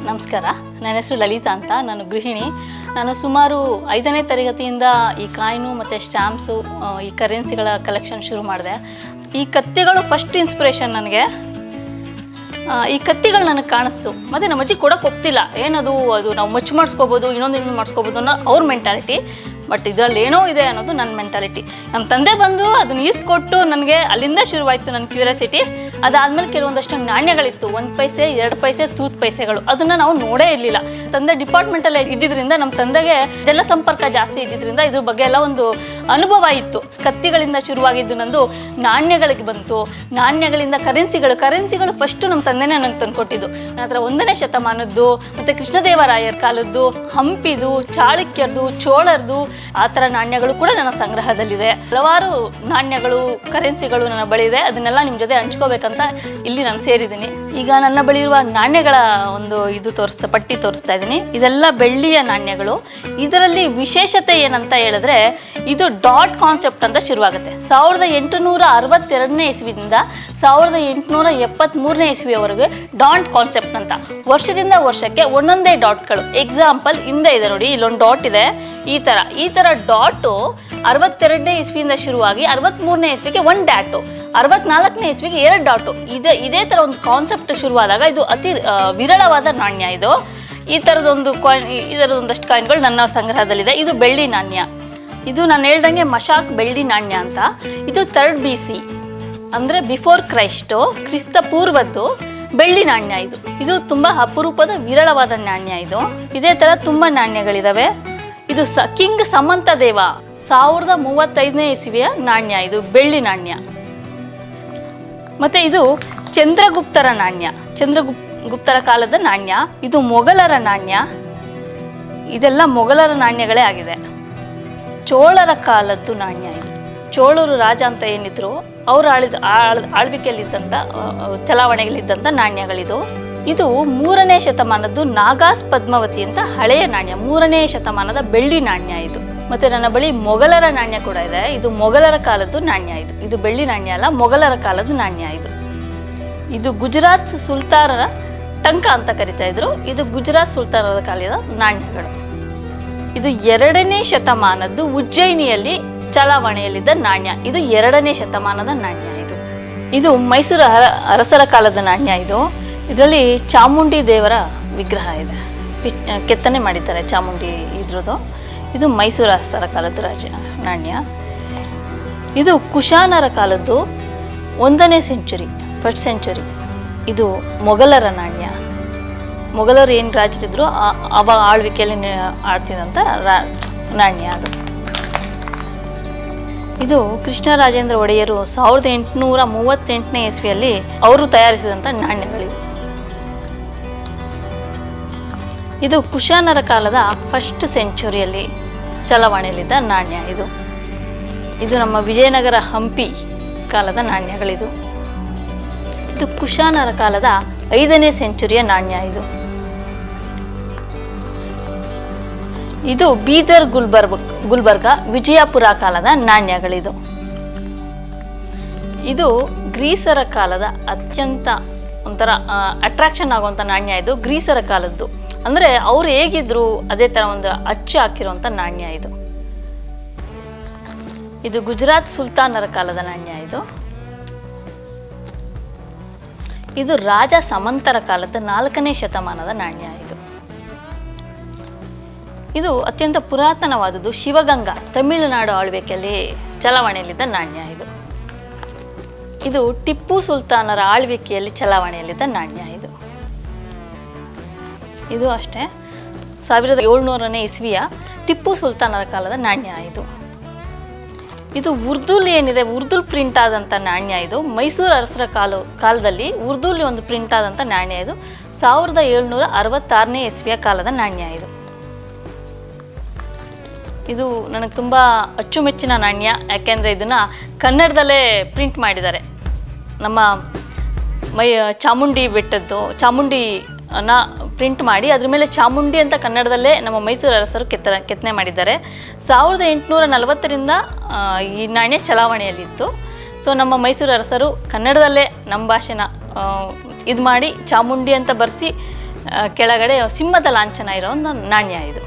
ನಮಸ್ಕಾರ. ನನ್ನ ಹೆಸರು ಲಲಿತಾ ಅಂತ. ನಾನು ಗೃಹಿಣಿ. ನಾನು ಸುಮಾರು 5ನೇ ತರಗತಿಯಿಂದ ಈ ಕಾಯಿನು ಮತ್ತು ಸ್ಟ್ಯಾಂಪ್ಸು, ಈ ಕರೆನ್ಸಿಗಳ ಕಲೆಕ್ಷನ್ ಶುರು ಮಾಡಿದೆ. ಈ ಕತ್ತಿಗಳು ಫಸ್ಟ್ ಇನ್ಸ್ಪಿರೇಷನ್ ನನಗೆ. ಈ ಕತ್ತಿಗಳು ನನಗೆ ಕಾಣಿಸ್ತು. ಮತ್ತು ನಮ್ಮ ಅಜ್ಜಿ ಕೊಡೋಕೆ ಒಪ್ತಿಲ್ಲ. ಏನದು ಅದು ನಾವು ಮಚ್ಚು ಮಾಡಿಸ್ಕೋಬೋದು, ಇನ್ನೊಂದು ಮಾಡಿಸ್ಕೋಬೋದು ಅನ್ನೋ ಅವ್ರ ಮೆಂಟಾಲಿಟಿ. ಬಟ್ ಇದರಲ್ಲಿ ಏನೋ ಇದೆ ಅನ್ನೋದು ನನ್ನ ಮೆಂಟಾಲಿಟಿ. ನಮ್ಮ ತಂದೆ ಬಂದು ಅದನ್ನು ಈಸ್ಕೊಟ್ಟು ನನಗೆ ಅಲ್ಲಿಂದ ಶುರುವಾಯಿತು ನನ್ನ ಕ್ಯೂರಿಯಾಸಿಟಿ. ಅದಾದಮೇಲೆ ಕೆಲವೊಂದಷ್ಟು ನಾಣ್ಯಗಳಿತ್ತು, 1 ಪೈಸೆ 2 ಪೈಸೆ ತೂತ್ ಪೈಸೆಗಳು. ಅದನ್ನು ನಾವು ನೋಡೇ ಇರಲಿಲ್ಲ. ತಂದೆ ಡಿಪಾರ್ಟ್ಮೆಂಟಲ್ಲೇ ಇದ್ದಿದ್ದರಿಂದ ನಮ್ಮ ತಂದೆಗೆ ಜನ ಸಂಪರ್ಕ ಜಾಸ್ತಿ ಇದ್ದಿದ್ದರಿಂದ ಇದ್ರ ಬಗ್ಗೆ ಎಲ್ಲ ಒಂದು ಅನುಭವ ಇತ್ತು. ಕತ್ತಿಗಳಿಂದ ಶುರುವಾಗಿದ್ದು ನಂದು ನಾಣ್ಯಗಳಿಗೆ ಬಂತು. ನಾಣ್ಯಗಳಿಂದ ಕರೆನ್ಸಿಗಳು ಫಸ್ಟು ನಮ್ಮ ತಂದೆನೇ ನನಗೆ ತಂದುಕೊಟ್ಟಿದ್ದು. ಅದರ 1ನೇ ಶತಮಾನದ್ದು ಮತ್ತು ಕೃಷ್ಣದೇವರಾಯರ ಕಾಲದ್ದು, ಹಂಪಿದು, ಚಾಳುಕ್ಯರದು, ಚೋಳರದು, ಆ ಥರ ನಾಣ್ಯಗಳು ಕೂಡ ನನ್ನ ಸಂಗ್ರಹದಲ್ಲಿದೆ. ಹಲವಾರು ನಾಣ್ಯಗಳು, ಕರೆನ್ಸಿಗಳು ನನ್ನ ಬಳಿ ಇದೆ. ಅದನ್ನೆಲ್ಲ ನಿಮ್ಮ ಜೊತೆ ಹಂಚ್ಕೋಬೇಕಂತ ಇಲ್ಲಿ ನಾನು ಸೇರಿದ್ದೀನಿ. ಈಗ ನನ್ನ ಬಳಿ ಇರುವ ನಾಣ್ಯಗಳ ಒಂದು ಪಟ್ಟಿ ತೋರಿಸ್ತಾ ಇದ್ದೀನಿ. ಇದೆಲ್ಲ ಬೆಳ್ಳಿಯ ನಾಣ್ಯಗಳು. ಇದರಲ್ಲಿ ವಿಶೇಷತೆ ಏನಂತ ಹೇಳಿದ್ರೆ, ಇದು ಡಾಟ್ ಕಾನ್ಸೆಪ್ಟ್ ಅಂತ ಶುರುವಾಗುತ್ತೆ. 1862ನೇ ಇಸ್ವಿಯಿಂದ 1873ನೇ ಇಸ್ವಿಯವರೆಗೆ ಡಾಟ್ ಕಾನ್ಸೆಪ್ಟ್ ಅಂತ. ವರ್ಷದಿಂದ ವರ್ಷಕ್ಕೆ ಒಂದೊಂದೇ ಡಾಟ್ಗಳು. ಎಕ್ಸಾಂಪಲ್ ಹಿಂದೆ ಇದೆ ನೋಡಿ, ಇಲ್ಲೊಂದು ಡಾಟ್ ಇದೆ. ಈ ಥರ ಡಾಟು 62ನೇ ಇಸ್ವಿಯಿಂದ ಶುರುವಾಗಿ 63ನೇ ಇಸ್ವಿಗೆ 1 ಡ್ಯಾಟು, 64ನೇ ಇಸ್ವಿಗೆ 2 ಡಾಟು. ಇದೇ ಥರ ಒಂದು ಕಾನ್ಸೆಪ್ಟ್ ಶುರುವಾದಾಗ ಇದು ಅತಿ ವಿರಳವಾದ ನಾಣ್ಯ. ಇದು ಈ ಥರದೊಂದಷ್ಟು ಕಾಯಿನ್ಗಳು ನನ್ನ ಸಂಗ್ರಹದಲ್ಲಿದೆ. ಇದು ಬೆಳ್ಳಿ ನಾಣ್ಯ. ಇದು ನಾನು ಹೇಳ್ದಂಗೆ ಮಶಾಕ್ ಬೆಳ್ಳಿ ನಾಣ್ಯ ಅಂತ. ಇದು 3rd BC ಅಂದರೆ ಬಿಫೋರ್ ಕ್ರಿಸ್ತ ಪೂರ್ವದ್ದು ಬೆಳ್ಳಿ ನಾಣ್ಯ. ಇದು ತುಂಬ ಅಪರೂಪದ ವಿರಳವಾದ ನಾಣ್ಯ. ಇದೇ ಥರ ತುಂಬ ನಾಣ್ಯಗಳಿದ್ದಾವೆ. ಇದು ಕಿಂಗ್ ಸಮಂತ ದೇವ 1035ನೇ ಇಸ್ವಿಯ ನಾಣ್ಯ. ಇದು ಬೆಳ್ಳಿ ನಾಣ್ಯ. ಮತ್ತು ಇದು ಚಂದ್ರಗುಪ್ತರ ನಾಣ್ಯ, ಚಂದ್ರಗುಪ್ತರ ಕಾಲದ ನಾಣ್ಯ. ಇದು ಮೊಘಲರ ನಾಣ್ಯ. ಇದೆಲ್ಲ ಮೊಘಲರ ನಾಣ್ಯಗಳೇ ಆಗಿದೆ. ಚೋಳರ ಕಾಲದ್ದು ನಾಣ್ಯ. ಇದು ಚೋಳರು ರಾಜ ಅಂತ ಏನಿದ್ರು ಅವರು ಆಳ್ವಿಕೆಯಲ್ಲಿದ್ದಂಥ ಚಲಾವಣೆಯಲ್ಲಿದ್ದಂಥ ನಾಣ್ಯಗಳಿದು. ಇದು 3ನೇ ಶತಮಾನದ್ದು ನಾಗಾಸ್ ಪದ್ಮಾವತಿ ಅಂತ ಹಳೆಯ ನಾಣ್ಯ, 3ನೇ ಶತಮಾನದ ಬೆಳ್ಳಿ ನಾಣ್ಯ ಇದು. ಮತ್ತು ನನ್ನ ಬಳಿ ಮೊಘಲರ ನಾಣ್ಯ ಕೂಡ ಇದೆ. ಇದು ಮೊಘಲರ ಕಾಲದ್ದು ನಾಣ್ಯ. ಇದು ಬೆಳ್ಳಿ ನಾಣ್ಯ ಅಲ್ಲ, ಮೊಘಲರ ಕಾಲದ ನಾಣ್ಯ. ಇದು ಗುಜರಾತ್ ಸುಲ್ತಾನರ ಟಂಕ ಅಂತ ಕರಿತಾ ಇದ್ರು. ಇದು ಗುಜರಾತ್ ಸುಲ್ತಾನರ ಕಾಲದ ನಾಣ್ಯಗಳು. ಇದು 2ನೇ ಶತಮಾನದ್ದು ಉಜ್ಜಯಿನಿಯಲ್ಲಿ ಚಲಾವಣೆಯಲ್ಲಿದ್ದ ನಾಣ್ಯ. ಇದು 2ನೇ ಶತಮಾನದ ನಾಣ್ಯ. ಇದು ಮೈಸೂರು ಅರಸರ ಕಾಲದ ನಾಣ್ಯ. ಇದರಲ್ಲಿ ಚಾಮುಂಡಿ ದೇವರ ವಿಗ್ರಹ ಇದೆ, ಕೆತ್ತನೆ ಮಾಡಿದ್ದಾರೆ ಚಾಮುಂಡಿ ಇದ್ರದ್ದು. ಇದು ಮೈಸೂರು ಅರಸರ ಕಾಲದ ನಾಣ್ಯ. ಇದು ಕುಶಾನರ ಕಾಲದ್ದು 1ನೇ ಸೆಂಚುರಿ, 1st ಸೆಂಚುರಿ. ಇದು ಮೊಘಲರ ನಾಣ್ಯ. ಮೊಘಲರು ಏನು ರಾಜರಿದ್ರು ಅವ ಆಳ್ವಿಕೆಯಲ್ಲಿ ಆಡ್ತಿದ್ದಂಥ ನಾಣ್ಯ ಅದು. ಇದು ಕೃಷ್ಣರಾಜೇಂದ್ರ ಒಡೆಯರು 1838ನೇ ಇಸ್ವಿಯಲ್ಲಿ ಅವರು ತಯಾರಿಸಿದಂಥ ನಾಣ್ಯಗಳಿವೆ. ಇದು ಕುಶಾನರ ಕಾಲದ 1st ಸೆಂಚುರಿಯಲ್ಲಿ ಚಲಾವಣೆಯಲ್ಲಿದ್ದ ನಾಣ್ಯ. ಇದು ನಮ್ಮ ವಿಜಯನಗರ ಹಂಪಿ ಕಾಲದ ನಾಣ್ಯಗಳಿದು. ಇದು ಕುಶಾನರ ಕಾಲದ 5ನೇ ಸೆಂಚುರಿಯ ನಾಣ್ಯ. ಇದು ಬೀದರ್, ಗುಲ್ಬರ್ಗ, ವಿಜಯಪುರ ಕಾಲದ ನಾಣ್ಯಗಳಿದು. ಇದು ಗ್ರೀಸರ ಕಾಲದ ಅತ್ಯಂತ ಒಂಥರ ಅಟ್ರಾಕ್ಷನ್ ಆಗುವಂಥ ನಾಣ್ಯ. ಇದು ಗ್ರೀಸರ ಕಾಲದ್ದು, ಅಂದರೆ ಅವ್ರು ಹೇಗಿದ್ರು ಅದೇ ಥರ ಒಂದು ಅಚ್ಚು ಹಾಕಿರುವಂಥ ನಾಣ್ಯ. ಇದು ಗುಜರಾತ್ ಸುಲ್ತಾನರ ಕಾಲದ ನಾಣ್ಯ. ಇದು ರಾಜ ಸಮಂತರ ಕಾಲದ 4ನೇ ಶತಮಾನದ ನಾಣ್ಯ. ಇದು ಅತ್ಯಂತ ಪುರಾತನವಾದುದು. ಶಿವಗಂಗಾ ತಮಿಳುನಾಡು ಆಳ್ವಿಕೆಯಲ್ಲಿ ಚಲಾವಣೆಯಲ್ಲಿದ್ದ ನಾಣ್ಯ. ಇದು ಟಿಪ್ಪು ಸುಲ್ತಾನರ ಆಳ್ವಿಕೆಯಲ್ಲಿ ಚಲಾವಣೆಯಲ್ಲಿದ್ದ ನಾಣ್ಯ. ಇದು ಅಷ್ಟೇ 1700ನೇ ಇಸ್ವಿಯ ಟಿಪ್ಪು ಸುಲ್ತಾನರ ಕಾಲದ ನಾಣ್ಯ. ಇದು ಉರ್ದುಲ್ ಏನಿದೆ, ಉರ್ದುಲ್ ಪ್ರಿಂಟ್ ಆದಂಥ ನಾಣ್ಯ. ಮೈಸೂರು ಅರಸರ ಕಾಲದಲ್ಲಿ ಉರ್ದುಲಿ ಒಂದು ಪ್ರಿಂಟ್ ಆದಂಥ ನಾಣ್ಯ. 1766ನೇ ಇಸ್ವಿಯ ಕಾಲದ ನಾಣ್ಯ. ಇದು ನನಗೆ ತುಂಬ ಅಚ್ಚುಮೆಚ್ಚಿನ ನಾಣ್ಯ. ಯಾಕೆಂದರೆ ಇದನ್ನು ಕನ್ನಡದಲ್ಲೇ ಪ್ರಿಂಟ್ ಮಾಡಿದ್ದಾರೆ. ನಮ್ಮ ಚಾಮುಂಡಿ ಬೆಟ್ಟದ್ದು ಚಾಮುಂಡಿನ ಪ್ರಿಂಟ್ ಮಾಡಿ ಅದ್ರ ಮೇಲೆ ಚಾಮುಂಡಿ ಅಂತ ಕನ್ನಡದಲ್ಲೇ ನಮ್ಮ ಮೈಸೂರು ಅರಸರು ಕೆತ್ತನೆ ಮಾಡಿದ್ದಾರೆ. 1840ರಿಂದ ಈ ನಾಣ್ಯ ಚಲಾವಣೆಯಲ್ಲಿತ್ತು. ಸೊ ನಮ್ಮ ಮೈಸೂರು ಅರಸರು ಕನ್ನಡದಲ್ಲೇ ನಮ್ಮ ಭಾಷೆನ ಇದು ಮಾಡಿ ಚಾಮುಂಡಿ ಅಂತ ಬರೆಸಿ ಕೆಳಗಡೆ ಸಿಂಹದ ಲಾಂಛನ ಇರೋ ಒಂದು ನಾಣ್ಯ ಇದು.